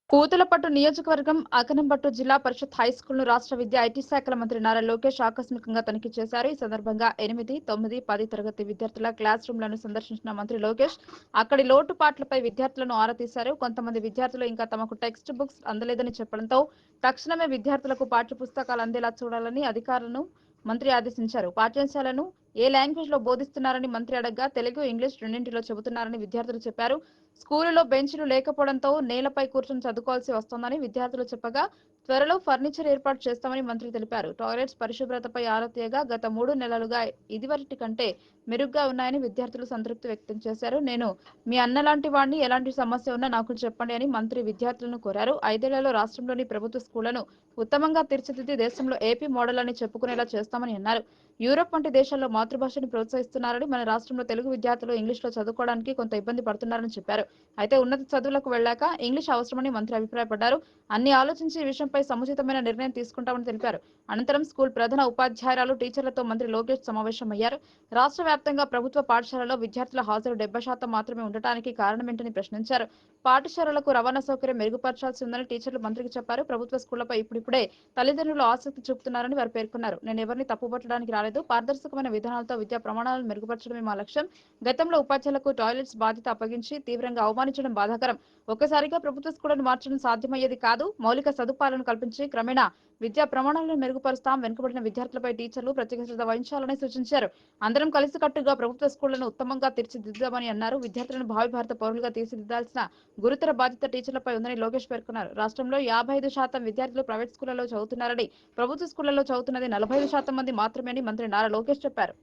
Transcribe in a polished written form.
కూతులపట్టు నియోజకవర్గం అకనంపట్టు జిల్లా పరిషత్ హైస్కూల్ను రాష్ట్ర విద్యా ఐటీ శాఖల మంత్రి నారా లోకేష్ ఆకస్మికంగా తనిఖీ చేశారు. ఈ సందర్భంగా 8, 9, 10 తరగతి విద్యార్థుల క్లాస్ రూమ్లను సందర్శించిన మంత్రి లోకేష్ అక్కడి లోటుపాట్లపై విద్యార్థులను ఆరా తీశారు. కొంతమంది విద్యార్థులు ఇంకా తమకు టెక్స్ట్ బుక్స్ అందలేదని చెప్పడంతో తక్షణమే విద్యార్థులకు పాఠ్య పుస్తకాలు అందేలా చూడాలని అధికారులను మంత్రి ఆదేశించారు. పాఠ్యాంశాలను ఏ లాంగ్వేజ్ లో బోధిస్తున్నారని మంత్రి అడగ్గా తెలుగు, ఇంగ్లీష్ రెండింటిలో చెబుతున్నారని విద్యార్థులు చెప్పారు. స్కూలులో బెంచ్లు లేకపోవడంతో నేలపై కూర్చొని చదువుకోవాల్సి వస్తోందని విద్యార్థులు చెప్పగా త్వరలో ఫర్నిచర్ ఏర్పాటు చేస్తామని మంత్రి తెలిపారు. టాయిలెట్స్ పరిశుభ్రతపై ఆరా తీయగా గత 3 నెలలుగా ఇదివరటి కంటే మెరుగ్గా ఉన్నాయని విద్యార్థులు సంతృప్తి వ్యక్తం చేశారు. నేను మీ అన్నలాంటి వాడిని, ఎలాంటి సమస్య ఉన్నా నాకు చెప్పండి అని మంత్రి విద్యార్థులను కోరారు. 5 ఏళ్లలో రాష్ట్రంలోని ప్రభుత్వ స్కూళ్లను ఉత్తమంగా తీర్చిదిద్ది దేశంలో ఏపీ మోడల్ అని చెప్పుకునేలా చేస్తామని అన్నారు. యూరప్ వంటి దేశాల్లో మాతృభాషను ప్రోత్సహిస్తున్నారని, మన రాష్ట్రంలో తెలుగు విద్యార్థులు ఇంగ్లీష్లో చదువుకోవడానికి కొంత ఇబ్బంది పడుతున్నారని చెప్పారు. అయితే ఉన్నత చదువులకు వెళ్లాక ఇంగ్లీష్ అవసరమని మంత్రి అభిప్రాయపడ్డారు. అన్ని ఆలోచించి ఈ విషయంపై సముచితమైన నిర్ణయం తీసుకుంటామని తెలిపారు. అనంతరం స్కూల్ ప్రధాన ఉపాధ్యాయురాలు, టీచర్లతో మంత్రి లోకేష్ సమావేశమయ్యారు. రాష్ట్ర వ్యాప్తంగా ప్రభుత్వ పాఠశాలలో విద్యార్థుల హాజరు 70% మాత్రమే ఉండటానికి కారణమేంటని ప్రశ్నించారు. పాఠశాలలకు రవాణా సౌకర్యం మెరుగుపరచాల్సి ఉందని టీచర్లు మంత్రికి చెప్పారు. ప్రభుత్వ స్కూళ్లపై ఇప్పుడిప్పుడే తల్లిదండ్రులు ఆసక్తి చూపుతున్నారని వారు పేర్కొన్నారు. నేను ఎవరిని తప్పుపట్టడానికి రాలేదు. పారదర్శకమైన విధానాలతో విద్యా ప్రమాణాలను మెరుగుపరచడమే మా లక్ష్యం. గతంలో ఉపాధ్యాయులకు టాయిలెట్స్ బాధ్యత అప్పగించి తీవ్రంగా అవమానించడం బాధాకరం. ఒక్కసారిగా ప్రభుత్వ స్కూళ్లను మార్చడం సాధ్యమయ్యేది కాదు. మౌలిక సదుపాయాలను కల్పించి క్రమేణా విద్యా ప్రమాణాలను మెరుగుపరుస్తాం. వెనుకబడిన విద్యార్థులపై టీచర్లు ప్రత్యేక శ్రద్ధ వహించాలని సూచించారు. అందరం కలిసికట్టుగా ప్రభుత్వ స్కూళ్లను ఉత్తమంగా తీర్చిదిద్దామని అన్నారు. విద్యార్థులను భావి భారత పౌరులుగా తీర్చిదిద్దాల్సిన గురుతర బాధ్యత టీచర్లపై ఉందని లోకేష్ పేర్కొన్నారు. రాష్ట్రంలో 55% విద్యార్థులు ప్రైవేట్ స్కూళ్లలో చదువుతున్నారని, ప్రభుత్వ స్కూళ్లలో చదువుతున్నది 45% మంది మాత్రమే అని మంత్రి నారా లోకేష్ చెప్పారు.